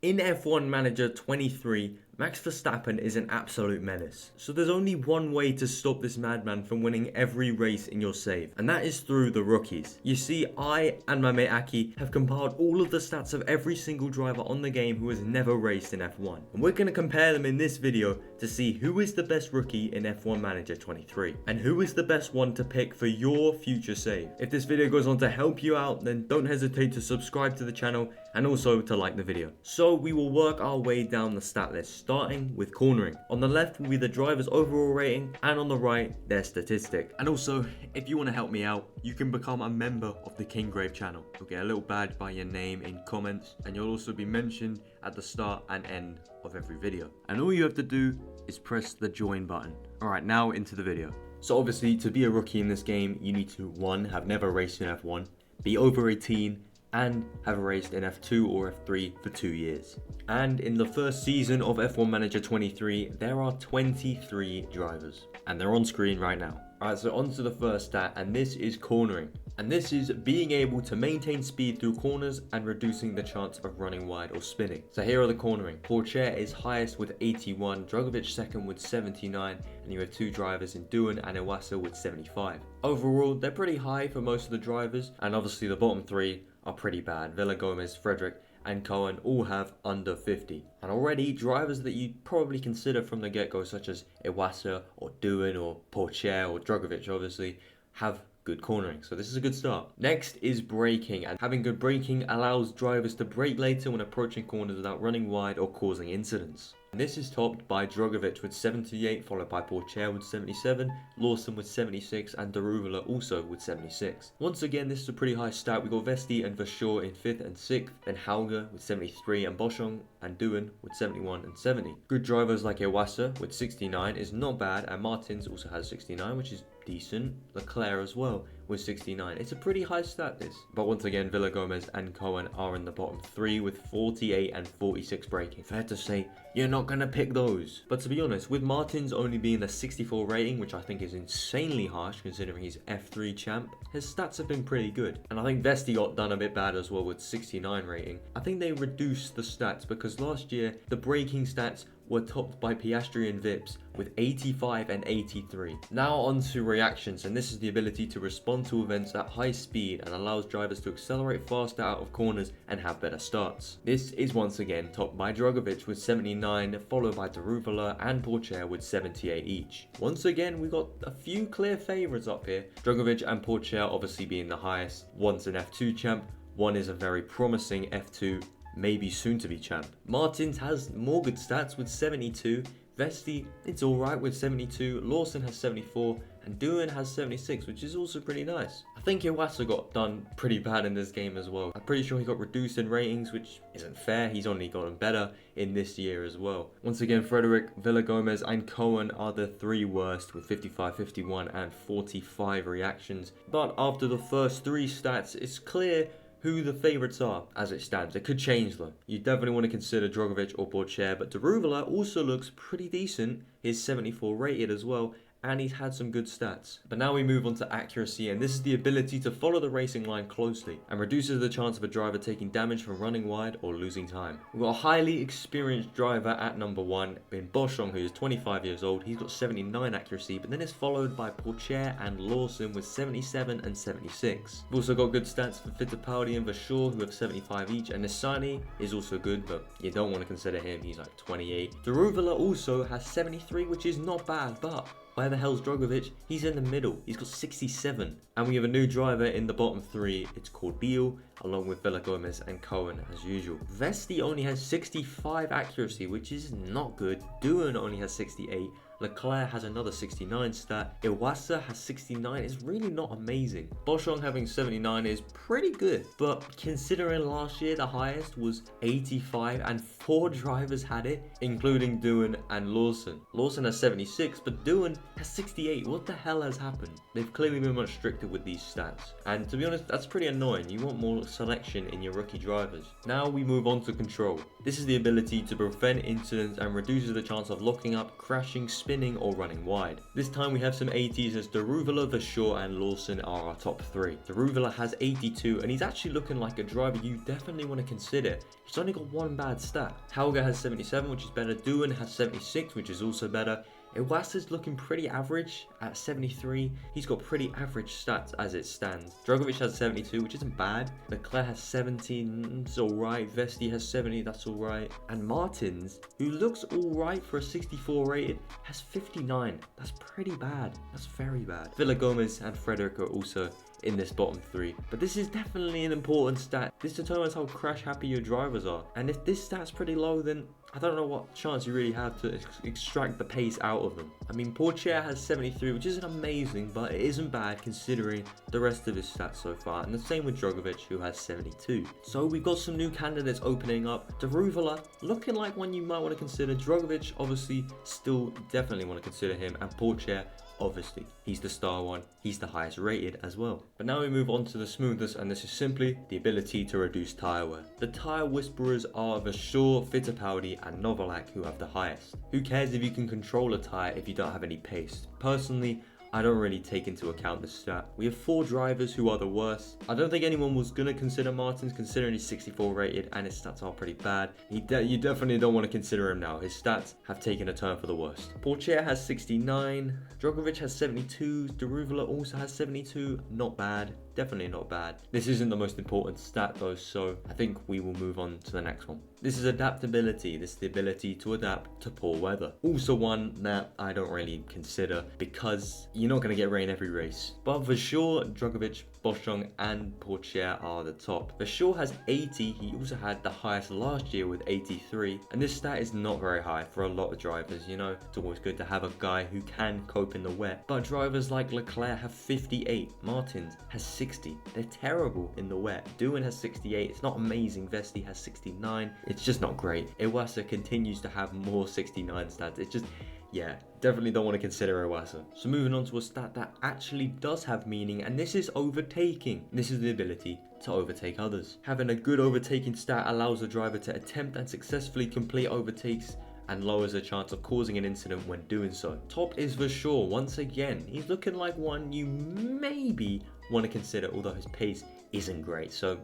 In F1 Manager 23, Max Verstappen is an absolute menace. So there's only one way to stop this madman from winning every race in your save, and that is through the rookies. You see, I and my mate Aki have compiled all of the stats of every single driver on the game who has never raced in F1. And we're going to compare them in this video to see who is the best rookie in F1 Manager 23, and who is the best one to pick for your future save. If this video goes on to help you out, then don't hesitate to subscribe to the channel and also to like the video. So we will work our way down the stat list, starting with cornering. On the left will be the driver's overall rating, and on the right, their statistic. And also, if you want to help me out, you can become a member of the Kinggrave channel. You'll get a little badge by your name in comments, and you'll also be mentioned at the start and end of every video. And all you have to do is press the join button. Alright, now into the video. So obviously, to be a rookie in this game, you need to 1. Have never raced in F1, be over 18, and have raced in F2 or F3 for 2 years. And in the first season of F1 Manager 23, there are 23 drivers, and they're on screen right now. Alright, so on to the first stat, and this is cornering. And this is being able to maintain speed through corners and reducing the chance of running wide or spinning. So here are the cornering. Pourchaire is highest with 81, Drugovich second with 79, and you have 2 drivers in Doohan and Iwasa with 75. Overall, they're pretty high for most of the drivers, and obviously the bottom 3 are pretty bad. Villagomez, Frederick, and Cohen all have under 50. And already, drivers that you'd probably consider from the get-go, such as Iwasa or Doohan or Pourchaire or Drugovich, obviously, have good cornering. So this is a good start. Next is braking, and having good braking allows drivers to brake later when approaching corners without running wide or causing incidents. And this is topped by Drugovich with 78, followed by Pourchaire with 77, Lawson with 76, and Daruvala also with 76. Once again, this is a pretty high stat. We got Vesti and Verschoor in 5th and 6th, then Hauger with 73, and Boschung and Doohan with 71 and 70. Good drivers like Iwasa with 69 is not bad, and Martins also has 69, which is decent. Leclerc as well with 69. It's a pretty high stat, this. But once again, Villagomez and Cohen are in the bottom 3 with 48 and 46 braking. Fair to say, you're not gonna pick those. But to be honest, with Martins only being a 64 rating, which I think is insanely harsh considering he's F3 champ, his stats have been pretty good. And I think Vesti got done a bit bad as well with 69 rating. I think they reduced the stats because last year the braking stats were topped by Piastri and Vips with 85 and 83. Now on to reactions, and this is the ability to respond to events at high speed and allows drivers to accelerate faster out of corners and have better starts. This is once again topped by Drugovich with 79, followed by Daruvala and Pourchaire with 78 each. Once again, we got a few clear favourites up here. Drugovich and Pourchaire obviously being the highest. One's an F2 champ, one is a very promising F2, maybe soon to be champ. Martins has more good stats with 72, Vesti, it's alright with 72, Lawson has 74, and Doohan has 76, which is also pretty nice. I think Iwasa got done pretty bad in this game as well. I'm pretty sure he got reduced in ratings, which isn't fair. He's only gotten better in this year as well. Once again, Frederick, Villagomez, and Cohen are the 3 worst with 55, 51, and 45 reactions. But after the first 3 stats, it's clear who the favourites are as it stands. It could change though. You definitely want to consider Drugovich or Pourchaire, but Daruvala also looks pretty decent. He's 74 rated as well, and he's had some good stats. But now we move on to accuracy, and this is the ability to follow the racing line closely and reduces the chance of a driver taking damage from running wide or losing time. We've got a highly experienced driver at number 1 in Boschung, who is 25 years old. He's got 79 accuracy, but then it's followed by Pourchaire and Lawson with 77 and 76. We've also got good stats for Fittipaldi and Verschoor, who have 75 each, and Nissani is also good, but you don't want to consider him. He's like 28. Daruvala also has 73, which is not bad, but where the hell's Drugovich? He's in the middle. He's got 67. And we have a new driver in the bottom 3. It's called Beal, along with Villagomez and Cohen as usual. Vesti only has 65 accuracy, which is not good. Doohan only has 68. Leclerc has another 69 stat. Iwasa has 69. It's really not amazing. Boschung having 79 is pretty good, but considering last year the highest was 85 and 4 drivers had it, including Doohan and Lawson. Lawson has 76, but Doohan has 68. What the hell has happened? They've clearly been much stricter with these stats. And to be honest, that's pretty annoying. You want more selection in your rookie drivers. Now we move on to control. This is the ability to prevent incidents and reduces the chance of locking up, crashing, spinning, spinning or running wide. This time we have some 80s as Daruvula, Vershaw and Lawson are our top 3. Daruvula has 82 and he's actually looking like a driver you definitely want to consider. He's only got one bad stat. Helga has 77, which is better. Doohan has 76, which is also better. Iwasa's looking pretty average at 73. He's got pretty average stats as it stands. Drugovich has 72, which isn't bad. Leclerc has 17, it's alright. Vesti has 70, that's alright. And Martins, who looks alright for a 64 rated, has 59. That's pretty bad. That's very bad. Villa Gomez and Frederick are also in this bottom 3. But this is definitely an important stat. This determines how crash happy your drivers are. And if this stat's pretty low, then I don't know what chance you really have to extract the pace out of them. I mean, Pourchaire has 73, which isn't amazing, but it isn't bad considering the rest of his stats so far. And the same with Drugovich, who has 72. So we've got some new candidates opening up. Daruvula, looking like one you might want to consider. Drugovich, obviously, still definitely want to consider him. And Pourchaire, obviously, he's the star one, he's the highest rated as well. But now we move on to the smoothest, and this is simply the ability to reduce tyre wear. The tyre whisperers are Vershaw, Fittipaldi and Novalak who have the highest. Who cares if you can control a tyre if you don't have any pace? Personally, I don't really take into account this stat. We have 4 drivers who are the worst. I don't think anyone was going to consider Martins considering he's 64 rated and his stats are pretty bad. You definitely don't want to consider him now. His stats have taken a turn for the worst. Pourchaire has 69. Drugovich has 72. Daruvula also has 72. Not bad. Definitely not bad. This isn't the most important stat though, so I think we will move on to the next one. This is adaptability. This is the ability to adapt to poor weather. Also one that I don't really consider because you're not going to get rain every race. But Vershaw, Drugovich, Boschung and Pourchaire are the top. Vershaw has 80. He also had the highest last year with 83. And this stat is not very high for a lot of drivers, you know. It's always good to have a guy who can cope in the wet. But drivers like Leclerc have 58. Martins has 60. They're terrible in the wet. Doohan has 68. It's not amazing. Vesti has 69. It's just not great. Iwasa continues to have more 69 stats. It's just, yeah, definitely don't want to consider Iwasa. So moving on to a stat that actually does have meaning, and this is overtaking. This is the ability to overtake others. Having a good overtaking stat allows the driver to attempt and successfully complete overtakes and lowers the chance of causing an incident when doing so. Top is Vershaw. Once again, he's looking like one you maybe want to consider, although his pace isn't great. So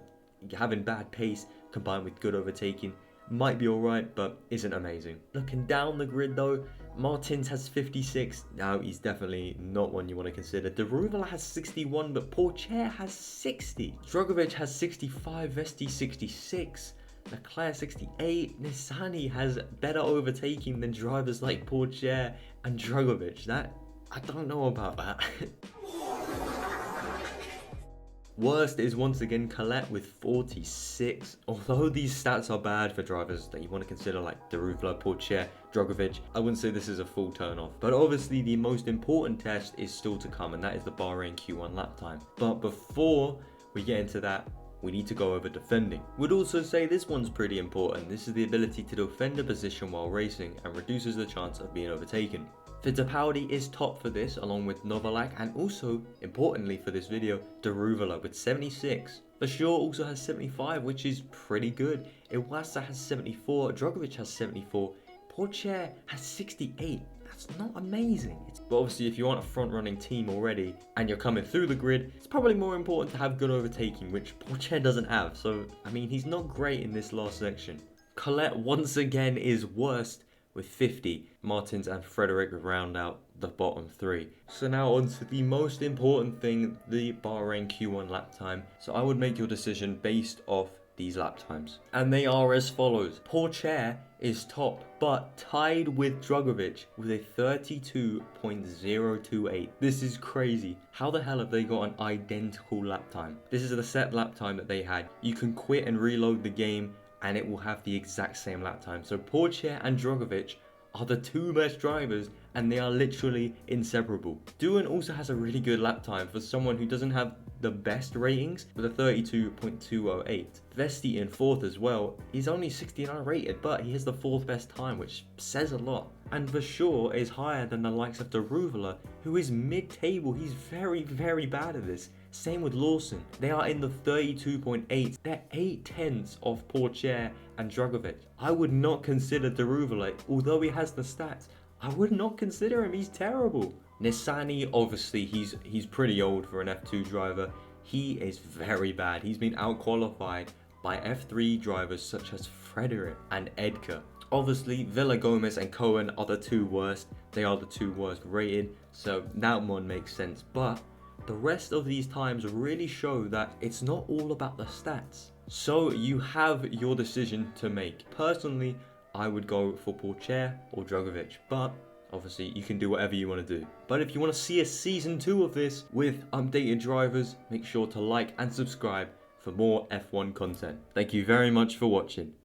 having bad pace combined with good overtaking might be alright, but isn't amazing. Looking down the grid though, Martins has 56. Now he's definitely not one you want to consider. Daruvula has 61, but Pourchaire has 60. Drugovich has 65, Vesti 66. Leclerc 68. Nissani has better overtaking than drivers like Pourchaire and Drugovich. That, I don't know about that. Worst is once again Colette with 46. Although these stats are bad for drivers that you want to consider like Daruvula, Pourchaire, Drugovich, I wouldn't say this is a full turn off. But obviously the most important test is still to come, and that is the Bahrain Q1 lap time. But before we get into that, we need to go over defending. Would also say this one's pretty important. This is the ability to defend a position while racing and reduces the chance of being overtaken. Fittipaldi is top for this, along with Novalak, and also, importantly for this video, Daruvula with 76. Vershaw also has 75, which is pretty good. Iwasa has 74, Drugovich has 74, Pourchaire has 68. That's not amazing. But obviously if you want a front running team already and you're coming through the grid, it's probably more important to have good overtaking, which Pourchaire doesn't have. So, I mean, he's not great in this last section. Colette once again is worst with 50. Martins and Frederick round out the bottom 3. So now on to the most important thing, the Bahrain Q1 lap time. So I would make your decision based off these lap times. And they are as follows. Pourchaire is top, but tied with Drugovich with a 32.028. This is crazy. How the hell have they got an identical lap time? This is the set lap time that they had. You can quit and reload the game and it will have the exact same lap time. So Pourchaire and Drugovich are the 2 best drivers and they are literally inseparable. Doohan also has a really good lap time for someone who doesn't have the best ratings with a 32.208. Vesti in 4th as well. He's only 69 rated, but he has the 4th best time, which says a lot. And Vershaw is higher than the likes of Daruvula, who is mid-table. He's very, very bad at this. Same with Lawson. They are in the 32.8. They're 8/10 of Pourchaire and Drugovich. I would not consider Daruvula, although he has the stats. I would not consider him. He's terrible. Nissany, obviously, he's pretty old for an F2 driver. He is very bad. He's been out-qualified by F3 drivers such as Frederick and Edgar. Obviously, Villagomez and Cohen are the two worst. They are the two worst rated, so that one makes sense. But the rest of these times really show that it's not all about the stats. So you have your decision to make. Personally, I would go for Pourchaire or Drogovic, but obviously you can do whatever you want to do. But if you want to see a season 2 of this with updated drivers, make sure to like and subscribe for more F1 content. Thank you very much for watching.